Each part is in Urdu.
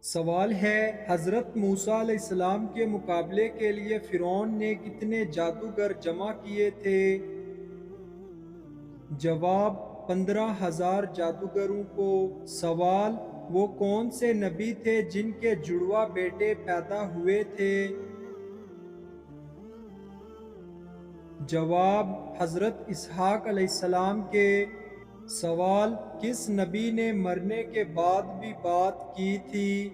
سوال ہے، حضرت موسیٰ علیہ السلام کے مقابلے کے لیے فرعون نے کتنے جادوگر جمع کیے تھے؟ جواب: 15,000 جادوگروں کو۔ سوال: وہ کون سے نبی تھے جن کے جڑواں بیٹے پیدا ہوئے تھے؟ جواب: حضرت اسحاق علیہ السلام کے۔ سوال: کس نبی نے مرنے کے بعد بھی بات کی تھی؟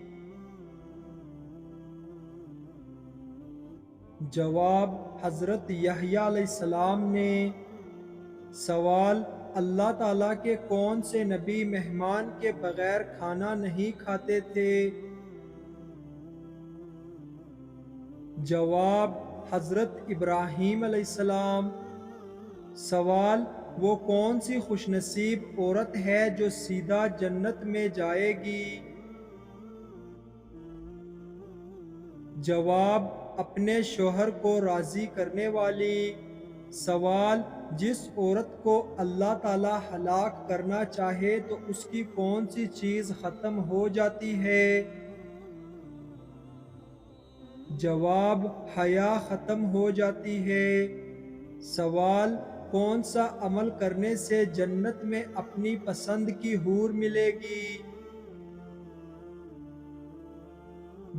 جواب: حضرت یحییٰ علیہ السلام نے۔ سوال: اللہ تعالیٰ کے کون سے نبی مہمان کے بغیر کھانا نہیں کھاتے تھے؟ جواب: حضرت ابراہیم علیہ السلام۔ سوال: وہ کون سی خوش نصیب عورت ہے جو سیدھا جنت میں جائے گی؟ جواب: اپنے شوہر کو راضی کرنے والی۔ سوال: جس عورت کو اللہ تعالیٰ ہلاک کرنا چاہے تو اس کی کون سی چیز ختم ہو جاتی ہے؟ جواب: حیا ختم ہو جاتی ہے۔ سوال: کون سا عمل کرنے سے جنت میں اپنی پسند کی حور ملے گی؟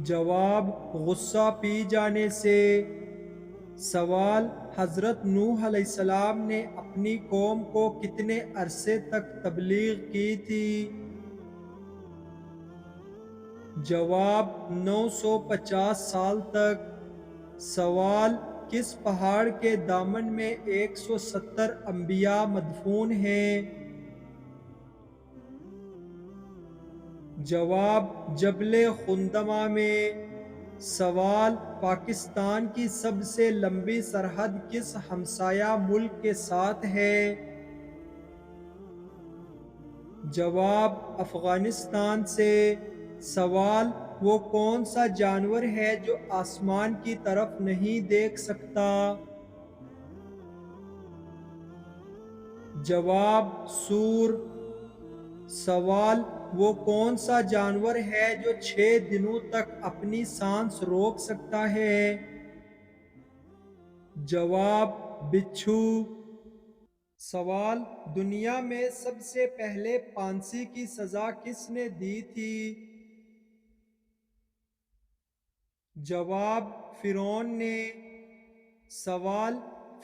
جواب: غصہ پی جانے سے۔ سوال: حضرت نوح علیہ السلام نے اپنی قوم کو کتنے عرصے تک تبلیغ کی تھی؟ جواب: 950 سال تک۔ سوال: کس پہاڑ کے دامن میں 170 انبیاء مدفون ہیں؟ جواب: جبل خندمہ میں۔ سوال: پاکستان کی سب سے لمبی سرحد کس ہمسایہ ملک کے ساتھ ہے؟ جواب: افغانستان سے۔ سوال: وہ کون سا جانور ہے جو آسمان کی طرف نہیں دیکھ سکتا؟ جواب: سور۔ سوال: وہ کون سا جانور ہے جو 6 دنوں تک اپنی سانس روک سکتا ہے؟ جواب: بچھو۔ سوال: دنیا میں سب سے پہلے پھانسی کی سزا کس نے دی تھی؟ جواب: فرعون نے۔ سوال: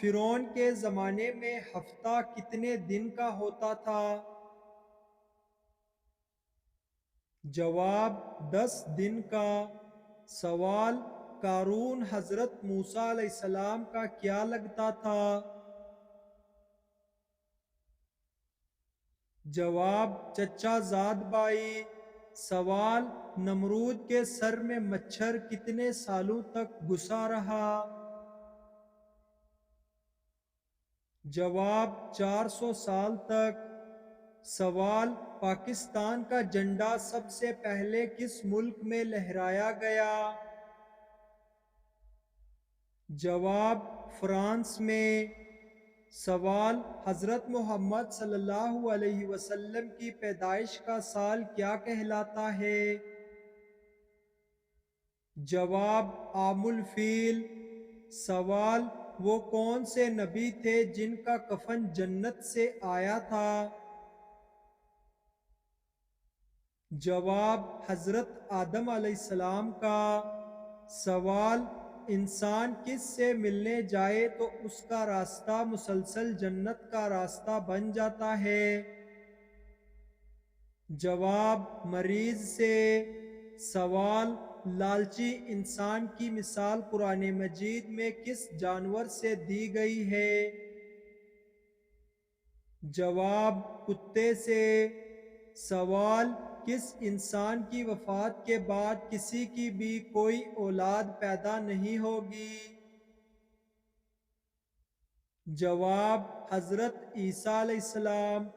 فرعون کے زمانے میں ہفتہ کتنے دن کا ہوتا تھا؟ جواب: 10 دن کا۔ سوال: قارون حضرت موسیٰ علیہ السلام کا کیا لگتا تھا؟ جواب: چچا زاد بھائی۔ سوال: نمرود کے سر میں مچھر کتنے سالوں تک گھسا رہا؟ جواب: 400 سال تک۔ سوال: پاکستان کا جھنڈا سب سے پہلے کس ملک میں لہرایا گیا؟ جواب: فرانس میں۔ سوال: حضرت محمد صلی اللہ علیہ وسلم کی پیدائش کا سال کیا کہلاتا ہے؟ جواب: عام الفیل۔ سوال: وہ کون سے نبی تھے جن کا کفن جنت سے آیا تھا؟ جواب: حضرت آدم علیہ السلام کا۔ سوال: انسان کس سے ملنے جائے تو اس کا راستہ مسلسل جنت کا راستہ بن جاتا ہے؟ جواب: مریض سے۔ سوال: لالچی انسان کی مثال قرآن مجید میں کس جانور سے دی گئی ہے؟ جواب: کتے سے۔ سوال: کس انسان کی وفات کے بعد کسی کی بھی کوئی اولاد پیدا نہیں ہوگی؟ جواب: حضرت عیسیٰ علیہ السلام۔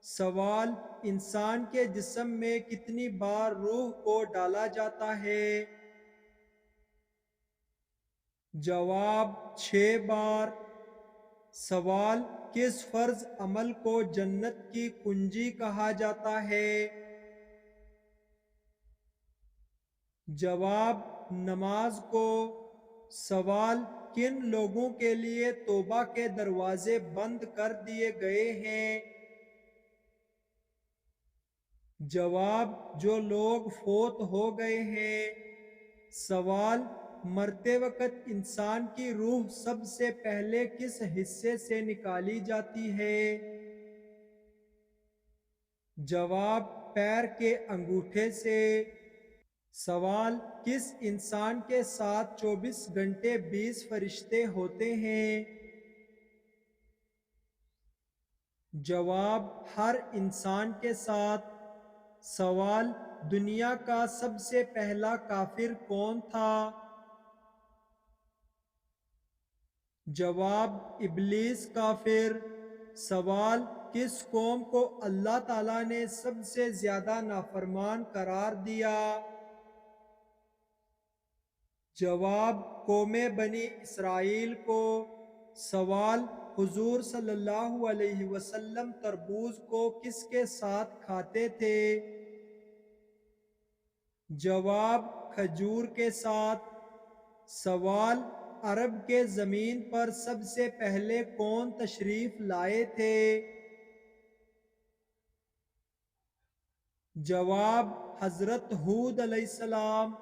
سوال: انسان کے جسم میں کتنی بار روح کو ڈالا جاتا ہے؟ جواب: 6 بار۔ سوال: کس فرض عمل کو جنت کی کنجی کہا جاتا ہے؟ جواب: نماز کو۔ سوال: کن لوگوں کے لیے توبہ کے دروازے بند کر دیے گئے ہیں؟ جواب: جو لوگ فوت ہو گئے ہیں۔ سوال: مرتے وقت انسان کی روح سب سے پہلے کس حصے سے نکالی جاتی ہے؟ جواب: پیر کے انگوٹھے سے۔ سوال: کس انسان کے ساتھ 24 گھنٹے 20 فرشتے ہوتے ہیں؟ جواب: ہر انسان کے ساتھ۔ سوال: دنیا کا سب سے پہلا کافر کون تھا؟ جواب: ابلیس کافر۔ سوال: کس قوم کو اللہ تعالیٰ نے سب سے زیادہ نافرمان قرار دیا؟ جواب: قوم بنی اسرائیل کو۔ سوال: حضور صلی اللہ علیہ وسلم تربوز کو کس کے ساتھ کھاتے تھے؟ جواب: کھجور کے ساتھ۔ سوال: عرب کے زمین پر سب سے پہلے کون تشریف لائے تھے؟ جواب: حضرت ہود علیہ السلام۔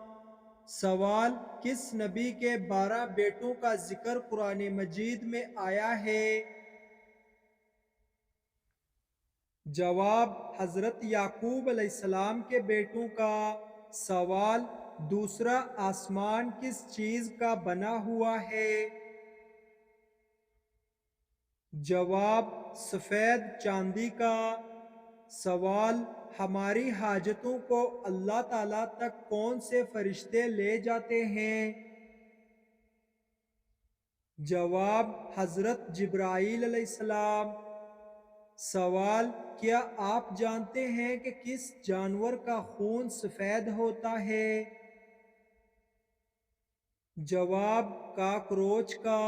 سوال: کس نبی کے 12 بیٹوں کا ذکر قرآن مجید میں آیا ہے؟ جواب: حضرت یعقوب علیہ السلام کے بیٹوں کا۔ سوال: دوسرا آسمان کس چیز کا بنا ہوا ہے؟ جواب: سفید چاندی کا۔ سوال: ہماری حاجتوں کو اللہ تعالیٰ تک کون سے فرشتے لے جاتے ہیں؟ جواب: حضرت جبرائیل علیہ السلام۔ سوال: کیا آپ جانتے ہیں کہ کس جانور کا خون سفید ہوتا ہے؟ جواب: کاکروچ کا۔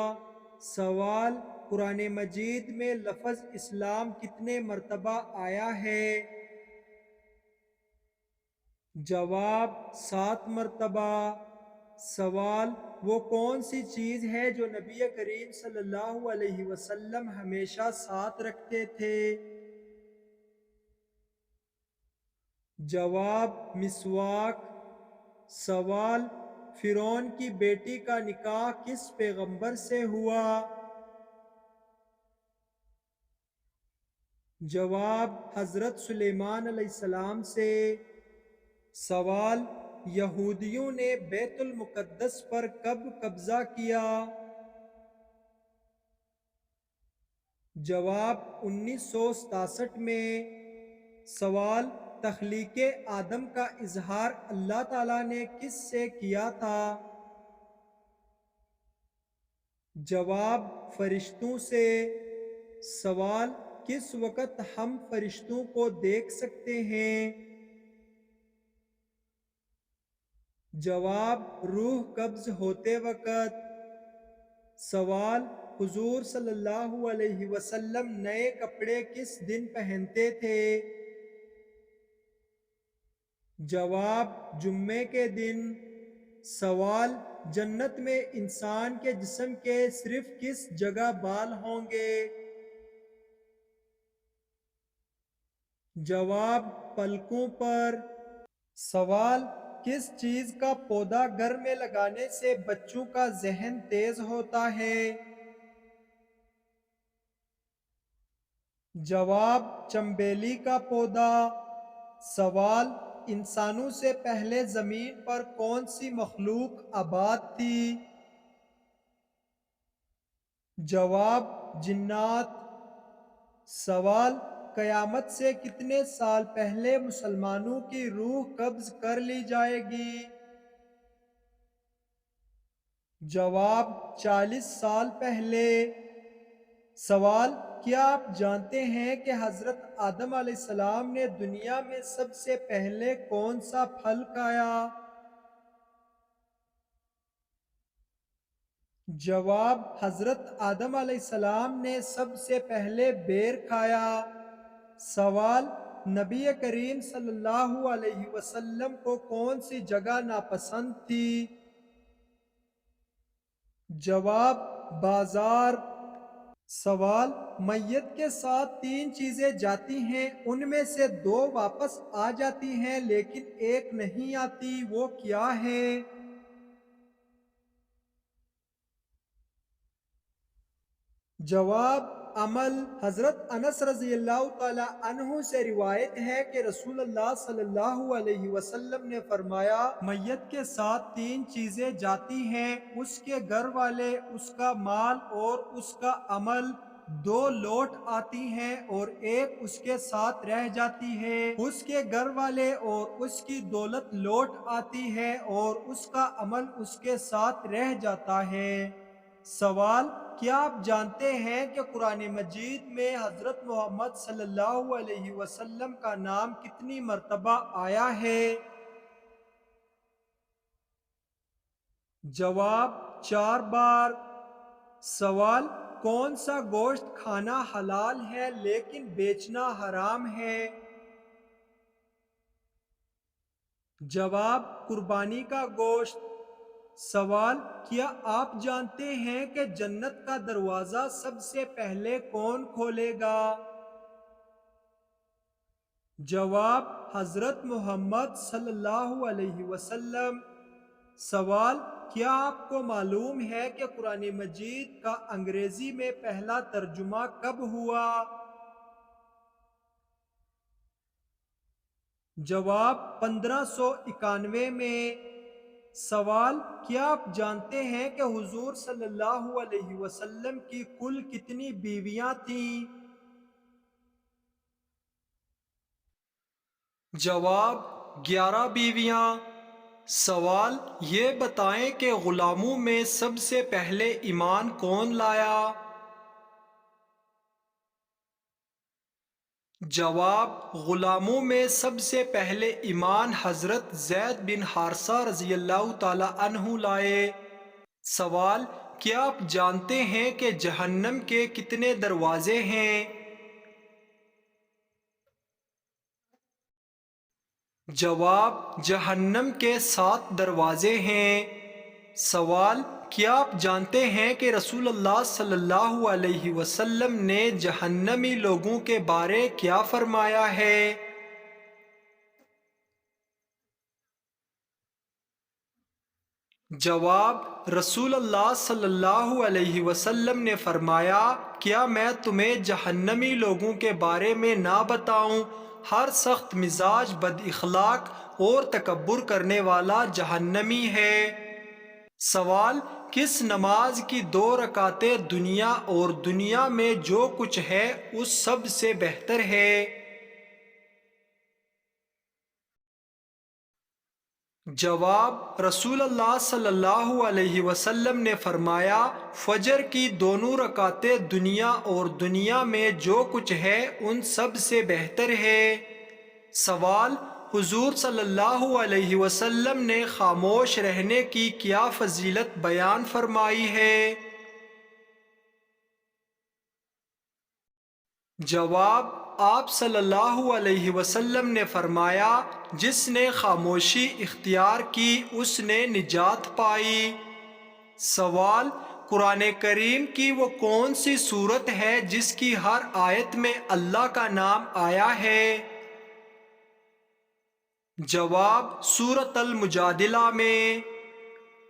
سوال: قرآن مجید میں لفظ اسلام کتنے مرتبہ آیا ہے؟ جواب: 7 مرتبہ۔ سوال: وہ کون سی چیز ہے جو نبی کریم صلی اللہ علیہ وسلم ہمیشہ ساتھ رکھتے تھے؟ جواب: مسواک۔ سوال: فرعون کی بیٹی کا نکاح کس پیغمبر سے ہوا؟ جواب: حضرت سلیمان علیہ السلام سے۔ سوال: یہودیوں نے بیت المقدس پر کب قبضہ کیا؟ جواب: 1967 میں۔ سوال: تخلیق آدم کا اظہار اللہ تعالیٰ نے کس سے کیا تھا؟ جواب: فرشتوں سے۔ سوال: کس وقت ہم فرشتوں کو دیکھ سکتے ہیں؟ جواب: روح قبض ہوتے وقت۔ سوال: حضور صلی اللہ علیہ وسلم نئے کپڑے کس دن پہنتے تھے؟ جواب: جمعے کے دن۔ سوال: جنت میں انسان کے جسم کے صرف کس جگہ بال ہوں گے؟ جواب: پلکوں پر۔ سوال: کس چیز کا پودا گھر میں لگانے سے بچوں کا ذہن تیز ہوتا ہے؟ جواب: چنبیلی کا پودا۔ سوال: انسانوں سے پہلے زمین پر کون سی مخلوق آباد تھی؟ جواب: جنات۔ سوال: قیامت سے کتنے سال پہلے مسلمانوں کی روح قبض کر لی جائے گی؟ جواب: 40 سال پہلے۔ سوال: کیا آپ جانتے ہیں کہ حضرت آدم علیہ السلام نے دنیا میں سب سے پہلے کون سا پھل کھایا؟ جواب: حضرت آدم علیہ السلام نے سب سے پہلے بیر کھایا۔ سوال: نبی کریم صلی اللہ علیہ وسلم کو کون سی جگہ ناپسند تھی؟ جواب: بازار۔ سوال: میت کے ساتھ 3 چیزیں جاتی ہیں، ان میں سے 2 واپس آ جاتی ہیں لیکن ایک نہیں آتی، وہ کیا ہے؟ جواب: عمل۔ حضرت انس رضی اللہ تعالی عنہ سے روایت ہے کہ رسول اللہ صلی اللہ علیہ وسلم نے فرمایا، میت کے ساتھ 3 چیزیں جاتی ہیں، اس کے گھر والے، اس کا مال اور اس کا عمل۔ 2 لوٹ آتی ہیں اور ایک اس کے ساتھ رہ جاتی ہے۔ اس کے گھر والے اور اس کی دولت لوٹ آتی ہے اور اس کا عمل اس کے ساتھ رہ جاتا ہے۔ سوال: کیا آپ جانتے ہیں کہ قرآن مجید میں حضرت محمد صلی اللہ علیہ وسلم کا نام کتنی مرتبہ آیا ہے؟ جواب: 4 بار۔ سوال: کون سا گوشت کھانا حلال ہے لیکن بیچنا حرام ہے؟ جواب: قربانی کا گوشت۔ سوال: کیا آپ جانتے ہیں کہ جنت کا دروازہ سب سے پہلے کون کھولے گا؟ جواب: حضرت محمد صلی اللہ علیہ وسلم۔ سوال: کیا آپ کو معلوم ہے کہ قرآن مجید کا انگریزی میں پہلا ترجمہ کب ہوا؟ جواب: 1591 میں۔ سوال: کیا آپ جانتے ہیں کہ حضور صلی اللہ علیہ وسلم کی کل کتنی بیویاں تھیں؟ جواب: 11 بیویاں۔ سوال: یہ بتائیں کہ غلاموں میں سب سے پہلے ایمان کون لایا؟ جواب: غلاموں میں سب سے پہلے ایمان حضرت زید بن حارثہ رضی اللہ تعالی عنہ لائے۔ سوال: کیا آپ جانتے ہیں کہ جہنم کے کتنے دروازے ہیں؟ جواب: جہنم کے 7 دروازے ہیں۔ سوال: کیا آپ جانتے ہیں کہ رسول اللہ صلی اللہ علیہ وسلم نے جہنمی لوگوں کے بارے کیا فرمایا ہے؟ جواب: رسول اللہ صلی اللہ علیہ وسلم نے فرمایا، کیا میں تمہیں جہنمی لوگوں کے بارے میں نہ بتاؤں؟ ہر سخت مزاج، بد اخلاق اور تکبر کرنے والا جہنمی ہے۔ سوال: کس نماز کی 2 رکعتیں دنیا اور دنیا میں جو کچھ ہے اس سب سے بہتر ہے؟ جواب: رسول اللہ صلی اللہ علیہ وسلم نے فرمایا، فجر کی 2 رکعتیں دنیا اور دنیا میں جو کچھ ہے ان سب سے بہتر ہے۔ سوال: حضور صلی اللہ علیہ وسلم نے خاموش رہنے کی کیا فضیلت بیان فرمائی ہے؟ جواب: آپ صلی اللہ علیہ وسلم نے فرمایا، جس نے خاموشی اختیار کی اس نے نجات پائی۔ سوال: قرآن کریم کی وہ کون سی سورت ہے جس کی ہر آیت میں اللہ کا نام آیا ہے؟ جواب: سورۃ المجادلہ میں۔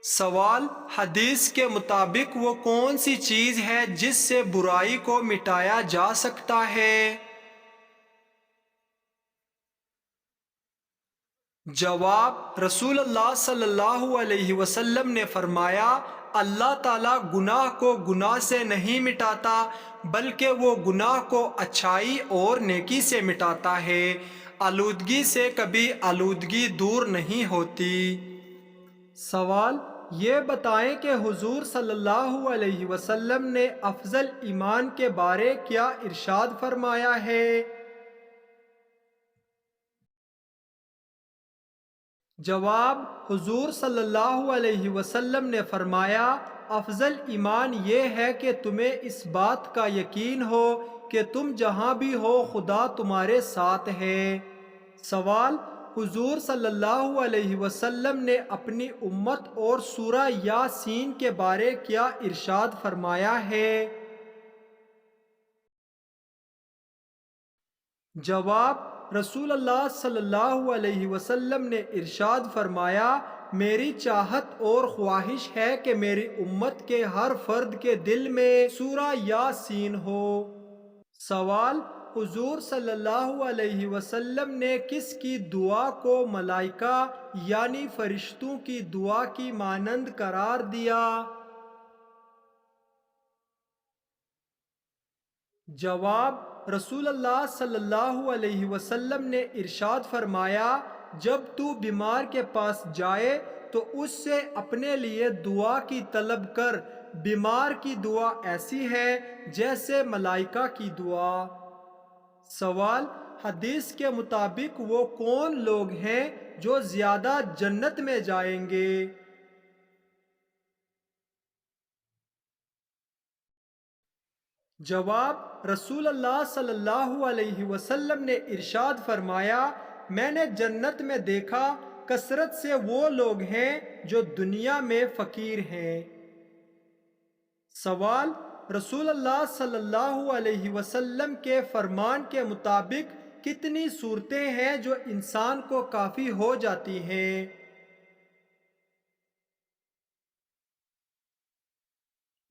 سوال: حدیث کے مطابق وہ کون سی چیز ہے جس سے برائی کو مٹایا جا سکتا ہے؟ جواب: رسول اللہ صلی اللہ علیہ وسلم نے فرمایا، اللہ تعالیٰ گناہ کو گناہ سے نہیں مٹاتا بلکہ وہ گناہ کو اچھائی اور نیکی سے مٹاتا ہے۔ آلودگی سے کبھی آلودگی دور نہیں ہوتی۔ سوال: یہ بتائیں کہ حضور صلی اللہ علیہ وسلم نے افضل ایمان کے بارے کیا ارشاد فرمایا ہے؟ جواب: حضور صلی اللہ علیہ وسلم نے فرمایا، افضل ایمان یہ ہے کہ تمہیں اس بات کا یقین ہو کہ تم جہاں بھی ہو خدا تمہارے ساتھ ہے۔ سوال: حضور صلی اللہ علیہ وسلم نے اپنی امت اور سورہ یاسین کے بارے کیا ارشاد فرمایا ہے؟ جواب: رسول اللہ صلی اللہ علیہ وسلم نے ارشاد فرمایا، میری چاہت اور خواہش ہے کہ میری امت کے ہر فرد کے دل میں سورہ یاسین ہو۔ سوال: حضور صلی اللہ علیہ وسلم نے کس کی دعا کو ملائکہ یعنی فرشتوں کی دعا کی مانند قرار دیا؟ جواب: رسول اللہ صلی اللہ علیہ وسلم نے ارشاد فرمایا، جب تو بیمار کے پاس جائے تو اس سے اپنے لیے دعا کی طلب کر، بیمار کی دعا ایسی ہے جیسے ملائکہ کی دعا۔ سوال: حدیث کے مطابق وہ کون لوگ ہیں جو زیادہ جنت میں جائیں گے؟ جواب: رسول اللہ صلی اللہ علیہ وسلم نے ارشاد فرمایا، میں نے جنت میں دیکھا کثرت سے وہ لوگ ہیں جو دنیا میں فقیر ہیں۔ سوال: رسول اللہ صلی اللہ علیہ وسلم کے فرمان کے مطابق کتنی صورتیں ہیں جو انسان کو کافی ہو جاتی ہیں؟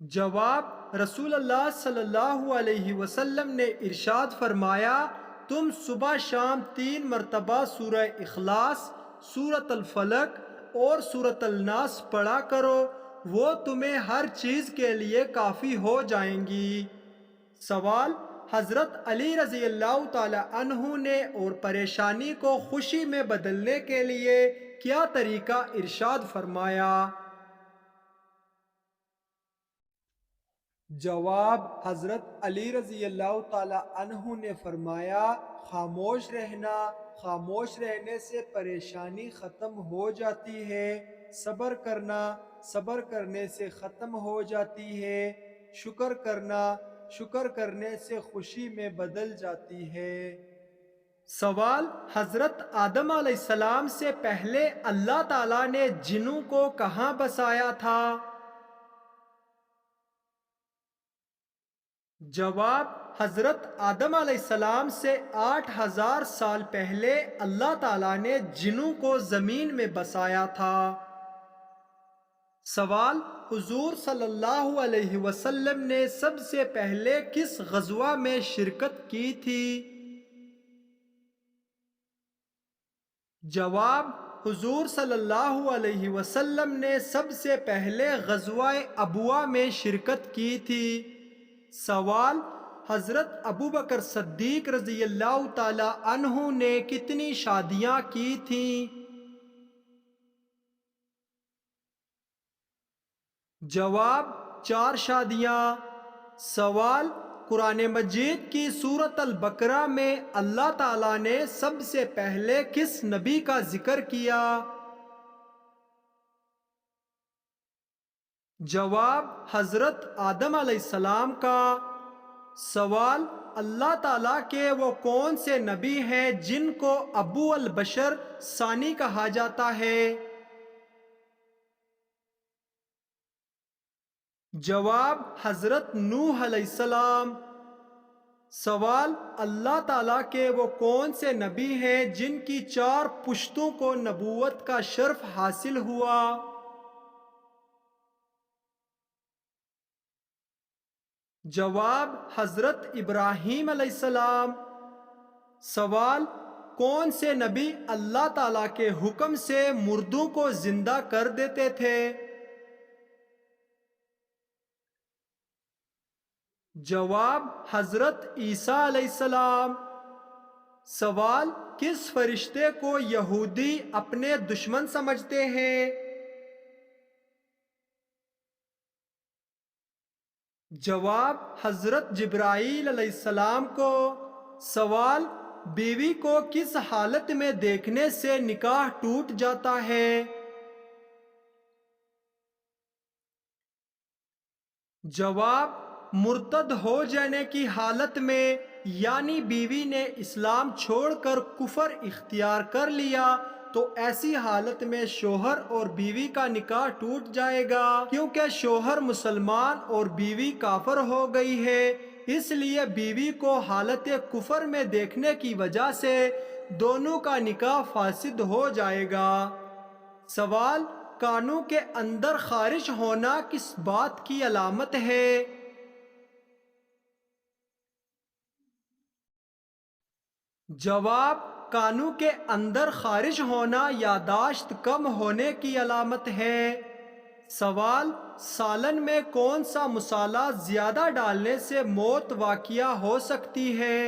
جواب: رسول اللہ صلی اللہ علیہ وسلم نے ارشاد فرمایا، تم صبح شام 3 مرتبہ سورہ اخلاص، سورۃ الفلق اور سورۃ الناس پڑھا کرو، وہ تمہیں ہر چیز کے لیے کافی ہو جائیں گی۔ سوال: حضرت علی رضی اللہ تعالی عنہ نے اور پریشانی کو خوشی میں بدلنے کے لیے کیا طریقہ ارشاد فرمایا؟ جواب: حضرت علی رضی اللہ تعالی عنہ نے فرمایا، خاموش رہنا، خاموش رہنے سے پریشانی ختم ہو جاتی ہے، صبر کرنا، صبر کرنے سے ختم ہو جاتی ہے، شکر کرنا، شکر کرنے سے خوشی میں بدل جاتی ہے۔ سوال: حضرت آدم علیہ السلام سے پہلے اللہ تعالیٰ نے جنوں کو کہاں بسایا تھا؟ جواب: حضرت آدم علیہ السلام سے 8000 سال پہلے اللہ تعالیٰ نے جنوں کو زمین میں بسایا تھا۔ سوال: حضور صلی اللہ علیہ وسلم نے سب سے پہلے کس غزوہ میں شرکت کی تھی؟ جواب: حضور صلی اللہ علیہ وسلم نے سب سے پہلے غزوہ ابواء میں شرکت کی تھی۔ سوال: حضرت ابوبکر صدیق رضی اللہ تعالی عنہ نے کتنی شادیاں کی تھیں؟ جواب: 4 شادیاں۔ سوال: قرآن مجید کی سورۃ البقرہ میں اللہ تعالیٰ نے سب سے پہلے کس نبی کا ذکر کیا؟ جواب: حضرت آدم علیہ السلام کا۔ سوال: اللہ تعالیٰ کے وہ کون سے نبی ہیں جن کو ابو البشر ثانی کہا جاتا ہے؟ جواب: حضرت نوح علیہ السلام۔ سوال: اللہ تعالیٰ کے وہ کون سے نبی ہیں جن کی 4 پشتوں کو نبوت کا شرف حاصل ہوا؟ جواب: حضرت ابراہیم علیہ السلام۔ سوال: کون سے نبی اللہ تعالیٰ کے حکم سے مردوں کو زندہ کر دیتے تھے؟ جواب: حضرت عیسیٰ علیہ السلام۔ سوال: کس فرشتے کو یہودی اپنے دشمن سمجھتے ہیں؟ جواب: حضرت جبرائیل علیہ السلام کو۔ سوال: بیوی کو کس حالت میں دیکھنے سے نکاح ٹوٹ جاتا ہے؟ جواب: مرتد ہو جانے کی حالت میں، یعنی بیوی نے اسلام چھوڑ کر کفر اختیار کر لیا، تو ایسی حالت میں شوہر اور بیوی کا نکاح ٹوٹ جائے گا، کیونکہ شوہر مسلمان اور بیوی کافر ہو گئی ہے۔ اس لیے بیوی کو حالت کفر میں دیکھنے کی وجہ سے دونوں کا نکاح فاسد ہو جائے گا۔ سوال: کانوں کے اندر خارش ہونا کس بات کی علامت ہے؟ جواب: کانوں کے اندر خارش ہونا یاداشت کم ہونے کی علامت ہے۔ سوال: سالن میں کون سا مصالحہ زیادہ ڈالنے سے موت واقع ہو سکتی ہے؟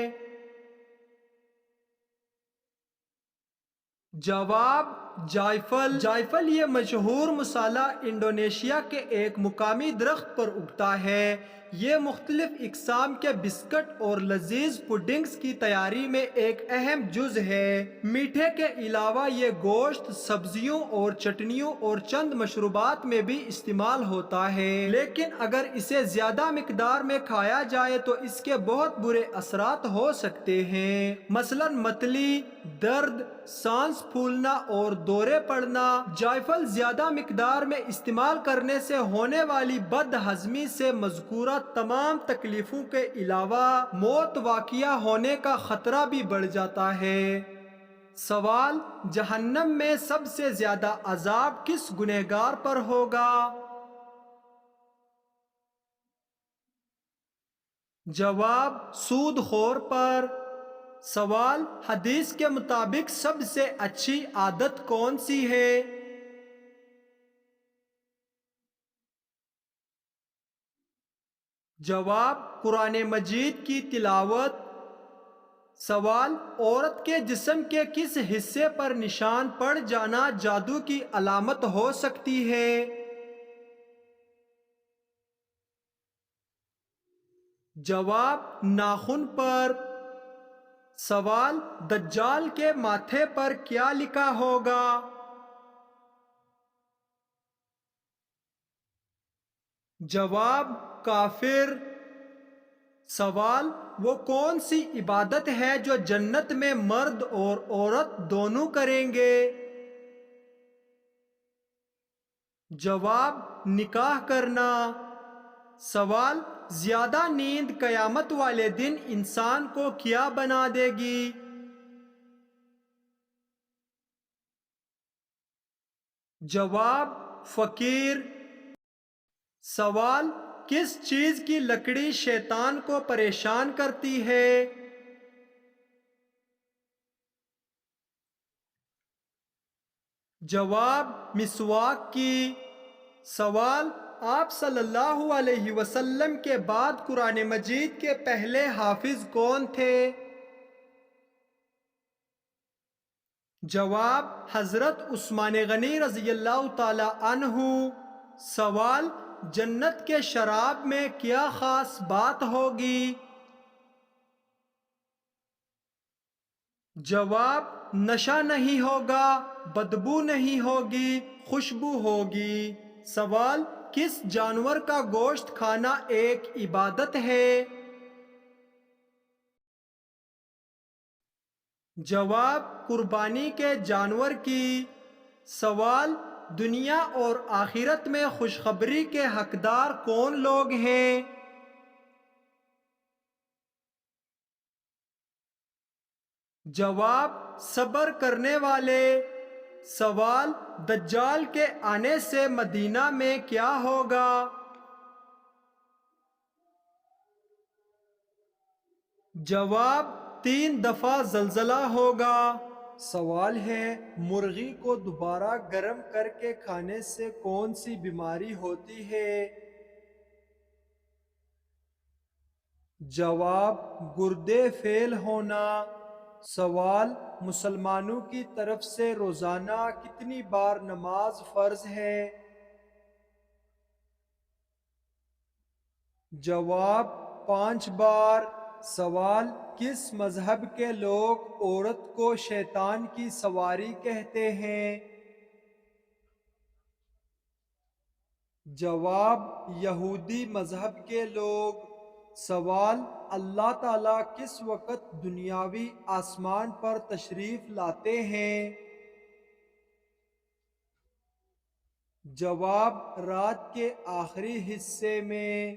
جواب: جائفل۔ جائفل یہ مشہور مصالحہ انڈونیشیا کے ایک مقامی درخت پر اگتا ہے۔ یہ مختلف اقسام کے بسکٹ اور لذیذ پڈنگز کی تیاری میں ایک اہم جز ہے۔ میٹھے کے علاوہ یہ گوشت، سبزیوں اور چٹنیوں اور چند مشروبات میں بھی استعمال ہوتا ہے، لیکن اگر اسے زیادہ مقدار میں کھایا جائے تو اس کے بہت برے اثرات ہو سکتے ہیں، مثلاً متلی، درد، سانس پھولنا اور دورے پڑنا۔ جائفل زیادہ مقدار میں استعمال کرنے سے ہونے والی بد ہضمی سے مذکورہ تمام تکلیفوں کے علاوہ موت واقع ہونے کا خطرہ بھی بڑھ جاتا ہے۔ سوال: جہنم میں سب سے زیادہ عذاب کس گنہگار پر ہوگا؟ جواب: سود خور پر۔ سوال: حدیث کے مطابق سب سے اچھی عادت کون سی ہے؟ جواب: قرآن مجید کی تلاوت۔ سوال: عورت کے جسم کے کس حصے پر نشان پڑ جانا جادو کی علامت ہو سکتی ہے؟ جواب: ناخن پر۔ سوال: دجال کے ماتھے پر کیا لکھا ہوگا؟ جواب: کافر۔ سوال: وہ کون سی عبادت ہے جو جنت میں مرد اور عورت دونوں کریں گے؟ جواب: نکاح کرنا۔ سوال: زیادہ نیند قیامت والے دن انسان کو کیا بنا دے گی؟ جواب: فقیر۔ سوال: کس چیز کی لکڑی شیطان کو پریشان کرتی ہے؟ جواب: مسواک کی۔ سوال: آپ صلی اللہ علیہ وسلم کے بعد قرآن مجید کے پہلے حافظ کون تھے؟ جواب: حضرت عثمان غنی رضی اللہ تعالی عنہ۔ سوال: جنت کے شراب میں کیا خاص بات ہوگی؟ جواب: نشہ نہیں ہوگا، بدبو نہیں ہوگی، خوشبو ہوگی۔ سوال: کس جانور کا گوشت کھانا ایک عبادت ہے؟ جواب: قربانی کے جانور کی۔ سوال: دنیا اور آخرت میں خوشخبری کے حقدار کون لوگ ہیں؟ جواب: صبر کرنے والے۔ سوال: دجال کے آنے سے مدینہ میں کیا ہوگا؟ جواب: 3 دفعہ زلزلہ ہوگا۔ سوال ہے: مرغی کو دوبارہ گرم کر کے کھانے سے کون سی بیماری ہوتی ہے؟ جواب: گردے فیل ہونا۔ سوال: مسلمانوں کی طرف سے روزانہ کتنی بار نماز فرض ہے؟ جواب: 5 بار۔ سوال: کس مذہب کے لوگ عورت کو شیطان کی سواری کہتے ہیں؟ جواب: یہودی مذہب کے لوگ۔ سوال: اللہ تعالیٰ کس وقت دنیاوی آسمان پر تشریف لاتے ہیں؟ جواب: رات کے آخری حصے میں۔